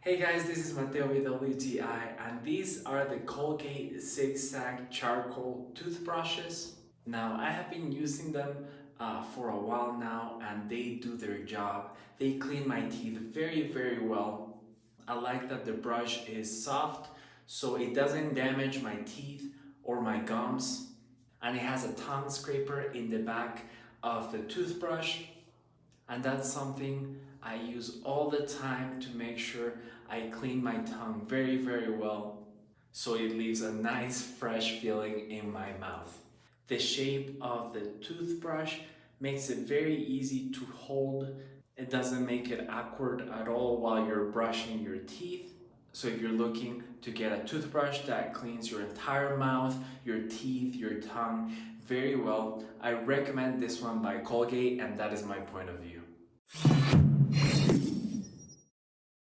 Hey guys, this is Mateo with WTI, and these are the Colgate Zig Zag Charcoal toothbrushes. Now, I have been using them for a while now, and they do their job. They clean my teeth very well. I like that the brush is soft, so it doesn't damage my teeth or my gums. And it has a tongue scraper in the back of the toothbrush, and that's something I use all the time to make sure I clean my tongue very well, so it leaves a nice fresh feeling in my mouth. The shape of the toothbrush makes it very easy to hold. It doesn't make it awkward at all while you're brushing your teeth. So if you're looking to get a toothbrush that cleans your entire mouth, your teeth, your tongue very well, I recommend this one by Colgate, and that is my point of view.